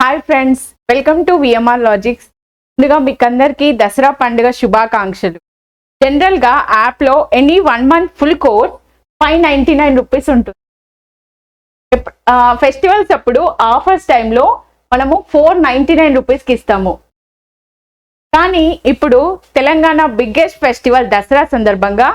Hi friends, welcome to VMR logics. ముందుగా మీకు అందరికీ దసరా పండుగ శుభాకాంక్షలు. జనరల్గా యాప్లో any 1 month full course 599 rupees ఉంటుంది. ఫెస్టివల్స్ అప్పుడు ఆఫర్స్ టైంలో మనము 499 రూపీస్కి ఇస్తాము. కానీ ఇప్పుడు తెలంగాణ బిగ్గెస్ట్ ఫెస్టివల్ దసరా సందర్భంగా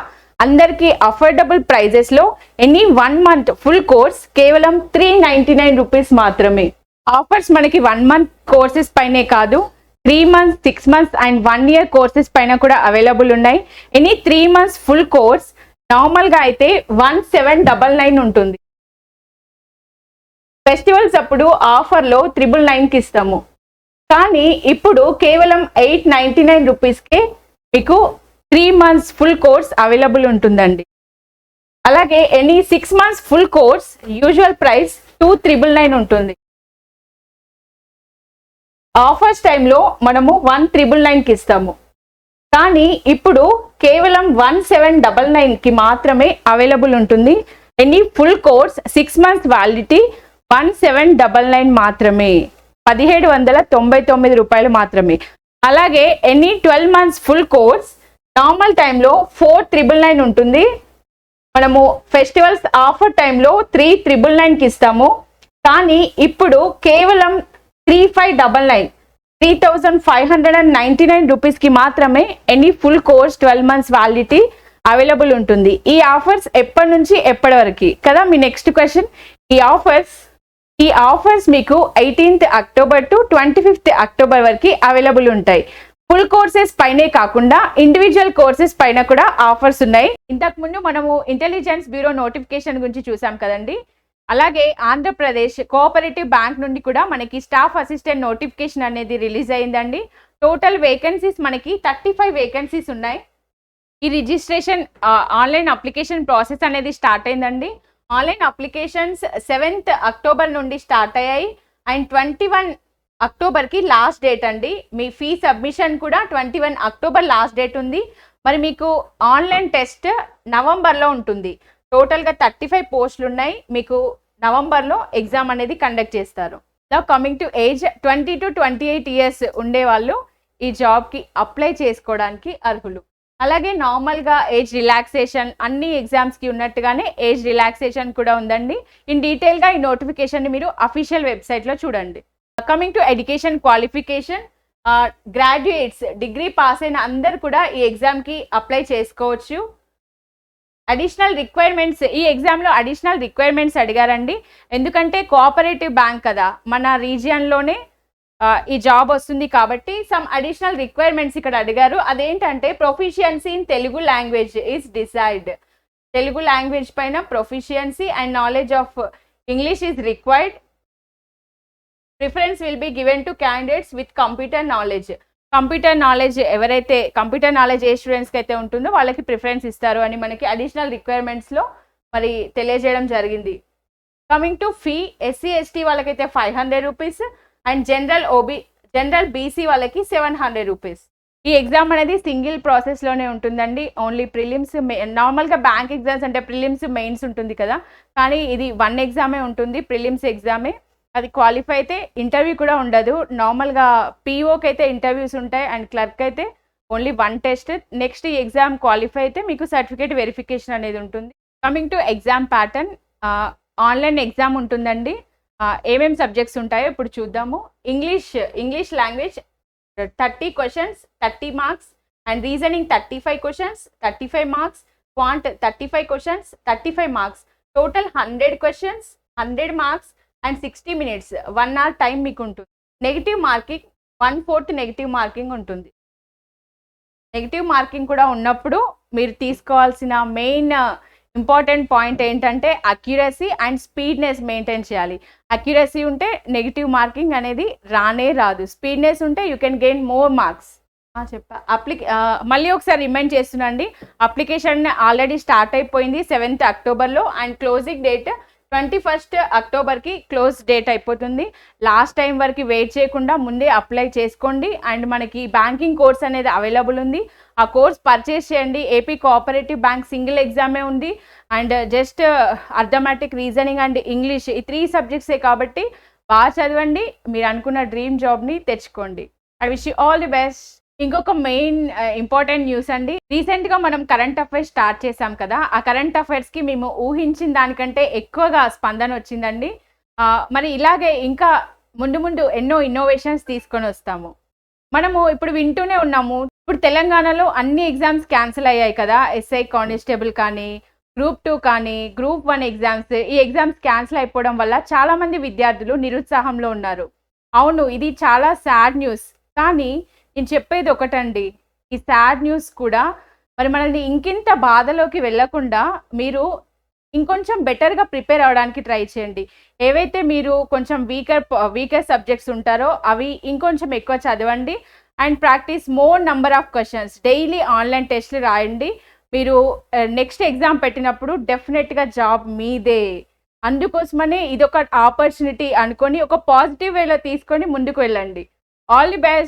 అందరికీ అఫోర్డబుల్ ప్రైజెస్లో ఎనీ 1 month ఫుల్ కోర్స్ కేవలం 399 రూపీస్ మాత్రమే. ఆఫర్స్ మనకి 1 month కోర్సెస్ పైనే కాదు, 3 months, 6 months and 1 year courses పైన కూడా అవైలబుల్ ఉన్నాయి. ఎనీ 3 months ఫుల్ కోర్స్ నార్మల్గా అయితే 1799 ఉంటుంది. ఫెస్టివల్స్ అప్పుడు ఆఫర్లో 999కి ఇస్తాము. కానీ ఇప్పుడు కేవలం 899 రూపీస్కే మీకు 3 months ఫుల్ కోర్స్ అవైలబుల్ ఉంటుందండి. అలాగే any 6 months full course usual price 2999 ఉంటుంది. ఆఫర్స్ టైంలో మనము 1999కి ఇస్తాము. కానీ ఇప్పుడు కేవలం 1799కి మాత్రమే అవైలబుల్ ఉంటుంది. Any full course 6 months validity 1799 మాత్రమే, 1799 రూపాయలు మాత్రమే. అలాగే any 12 months full course normal టైంలో 4999 ఉంటుంది. మనము ఫెస్టివల్స్ ఆఫర్ టైంలో 3999కి ఇస్తాము. కానీ ఇప్పుడు కేవలం 3599 రూపీస్కి మాత్రమే any full course 12 months validity available ఉంటుంది. ఈ ఆఫర్స్ ఎప్పటి నుంచి ఎప్పటి వరకు కదా మీ నెక్స్ట్ క్వశ్చన్. ఈ ఆఫర్స్ మీకు 18th October to 25th October వరకు అవైలబుల్ ఉంటాయి. ఫుల్ కోర్సెస్ పైనే కాకుండా ఇండివిజువల్ కోర్సెస్ పైన కూడా ఆఫర్స్ ఉన్నాయి. ఇంతకుముందు మనము ఇంటెలిజెన్స్ బ్యూరో నోటిఫికేషన్ గురించి చూసాం కదండి. అలాగే ఆంధ్రప్రదేశ్ కోఆపరేటివ్ బ్యాంక్ నుండి కూడా మనకి స్టాఫ్ అసిస్టెంట్ నోటిఫికేషన్ అనేది రిలీజ్ అయిందండి. టోటల్ వేకెన్సీస్ మనకి 35 వేకెన్సీస్ ఉన్నాయి. ఈ రిజిస్ట్రేషన్ ఆన్లైన్ అప్లికేషన్ ప్రాసెస్ అనేది స్టార్ట్ అయిందండి. ఆన్లైన్ అప్లికేషన్స్ 7th October నుండి స్టార్ట్ అయ్యాయి అండ్ 21 Octoberకి లాస్ట్ డేట్ అండి. మీ ఫీ సబ్మిషన్ కూడా 21 October లాస్ట్ డేట్ ఉంది. మరి మీకు ఆన్లైన్ టెస్ట్ నవంబర్లో ఉంటుంది. టోటల్గా 35 పోస్టులు ఉన్నాయి. మీకు నవంబర్లో ఎగ్జామ్ అనేది కండక్ట్ చేస్తారు. Coming to age 20 to 28 years ఉండేవాళ్ళు ఈ జాబ్కి అప్లై చేసుకోవడానికి అర్హులు. అలాగే నార్మల్గా ఏజ్ రిలాక్సేషన్ అన్ని ఎగ్జామ్స్కి ఉన్నట్టుగానే ఏజ్ రిలాక్సేషన్ కూడా ఉందండి. ఇన్ డీటెయిల్గా ఈ నోటిఫికేషన్ని మీరు అఫీషియల్ వెబ్సైట్లో చూడండి. Coming to education qualification, graduates degree pass అయిన అందరు కూడా ఈ ఎగ్జామ్కి అప్లై చేసుకోవచ్చు. అడిషనల్ రిక్వైర్మెంట్స్, ఈ ఎగ్జామ్లో అడిషనల్ రిక్వైర్మెంట్స్ అడిగారండి. ఎందుకంటే కోఆపరేటివ్ బ్యాంక్ కదా, మన రీజియన్లోనే ఈ జాబ్ వస్తుంది కాబట్టి సమ్ అడిషనల్ రిక్వైర్మెంట్స్ ఇక్కడ అడిగారు. అదేంటంటే proficiency in Telugu language is decide. Telugu language పైన proficiency and knowledge of English is required. Preference will be given to candidates with computer knowledge. Computer knowledge ఎవరైతే కంప్యూటర్ నాలెడ్జ్ ఏ స్టూడెంట్స్కి అయితే ఉంటుందో వాళ్ళకి ప్రిఫరెన్స్ ఇస్తారు అని మనకి అడిషనల్ రిక్వైర్మెంట్స్లో మరి తెలియజేయడం జరిగింది. Coming to fee, SC ST వాళ్ళకైతే 500 రూపీస్ అండ్ జనరల్ BC వాళ్ళకి 700 రూపీస్. ఈ ఎగ్జామ్ అనేది సింగిల్ ప్రాసెస్లోనే ఉంటుందండి. ఓన్లీ ప్రిలిమ్స్, నార్మల్గా బ్యాంక్ ఎగ్జామ్స్ అంటే ప్రిలిమ్స్ మెయిన్స్ ఉంటుంది కదా, కానీ ఇది 1 ఎగ్జామే ఉంటుంది, ప్రిలిమ్స్ ఎగ్జామే. అది క్వాలిఫై అయితే ఇంటర్వ్యూ కూడా ఉండదు. నార్మల్గా POకి అయితే ఇంటర్వ్యూస్ ఉంటాయి అండ్ క్లర్క్ అయితే ఓన్లీ 1 టెస్ట్. నెక్స్ట్ ఈ ఎగ్జామ్ క్వాలిఫై అయితే మీకు సర్టిఫికేట్ వెరిఫికేషన్ అనేది ఉంటుంది. Coming to exam pattern, online exam ఉంటుందండి. ఏమేమి సబ్జెక్ట్స్ ఉంటాయో ఇప్పుడు చూద్దాము. English language 30 questions 30 marks and reasoning 35 questions 35 marks, quant 35 questions 35 marks, total 100 questions 100 marks and 60 minutes 1 hour time మీకు ఉంటుంది. నెగిటివ్ మార్కింగ్ 1/4 నెగిటివ్ మార్కింగ్ ఉంటుంది. నెగిటివ్ మార్కింగ్ కూడా ఉన్నప్పుడు మీరు తీసుకోవాల్సిన మెయిన్ ఇంపార్టెంట్ పాయింట్ ఏంటంటే అక్యురసీ అండ్ స్పీడ్నెస్ మెయింటైన్ చేయాలి. Accuracy ఉంటే నెగిటివ్ మార్కింగ్ అనేది రాదు. స్పీడ్నెస్ ఉంటే you can gain more marks. మళ్ళీ ఒకసారి రిమైండ్ చేస్తున్నాండి. అప్లికేషన్ ఆల్రెడీ స్టార్ట్ అయిపోయింది 7th Octoberలో అండ్ క్లోజింగ్ డేట్ 21st Octoberకి క్లోజ్ డేట్ అయిపోతుంది. లాస్ట్ టైం వరకు వెయిట్ చేయకుండా ముందే అప్లై చేసుకోండి. అండ్ మనకి బ్యాంకింగ్ కోర్స్ అనేది అవైలబుల్ ఉంది. ఆ కోర్స్ పర్చేస్ చేయండి. ఏపీ కోఆపరేటివ్ బ్యాంక్ సింగిల్ ఎగ్జామే ఉంది and just arithmetic, reasoning and English ఈ 3 సబ్జెక్ట్సే కాబట్టి బాగా చదవండి, మీరు అనుకున్న డ్రీమ్ జాబ్ని తెచ్చుకోండి. I wish you all the best. ఇంకొక మెయిన్ ఇంపార్టెంట్ న్యూస్ అండి. రీసెంట్గా మనం కరెంట్ అఫైర్స్ స్టార్ట్ చేసాం కదా, ఆ కరెంట్ అఫైర్స్కి మేము ఊహించిన దానికంటే ఎక్కువగా స్పందన వచ్చిందండి. మరి ఇలాగే ఇంకా ముందు ముందు ఎన్నో ఇన్నోవేషన్స్ తీసుకొని వస్తాము. మనము ఇప్పుడు వింటూనే ఉన్నాము, ఇప్పుడు తెలంగాణలో అన్ని ఎగ్జామ్స్ క్యాన్సిల్ అయ్యాయి కదా, ఎస్ఐ కానిస్టేబుల్ కానీ, గ్రూప్ 2 కానీ, గ్రూప్ 1 ఎగ్జామ్స్, ఈ ఎగ్జామ్స్ క్యాన్సిల్ అయిపోవడం వల్ల చాలామంది విద్యార్థులు నిరుత్సాహంలో ఉన్నారు. అవును, ఇది చాలా సాడ్ న్యూస్. కానీ నేను చెప్పేది ఒకటండి, ఈ సాడ్ న్యూస్ కూడా మరి మనల్ని ఇంకింత బాధలోకి వెళ్ళకుండా మీరు ఇంకొంచెం బెటర్‌గా ప్రిపేర్ అవ్వడానికి ట్రై చేయండి. ఏవైతే మీరు కొంచెం వీకర్ సబ్జెక్ట్స్ ఉంటారో అవి ఇంకొంచెం ఎక్కువ చదవండి. And practice more number of questions. Daily online టెస్ట్‌లు రాయండి. మీరు నెక్స్ట్ ఎగ్జామ్ పెట్టినప్పుడు డెఫినెట్‌గా జాబ్ మీదే. అందుకోసమనే ఇదొక ఆపర్చునిటీ అనుకోని ఒక పాజిటివ్ వేలో తీసుకొని ముందుకు వెళ్ళండి. All the best.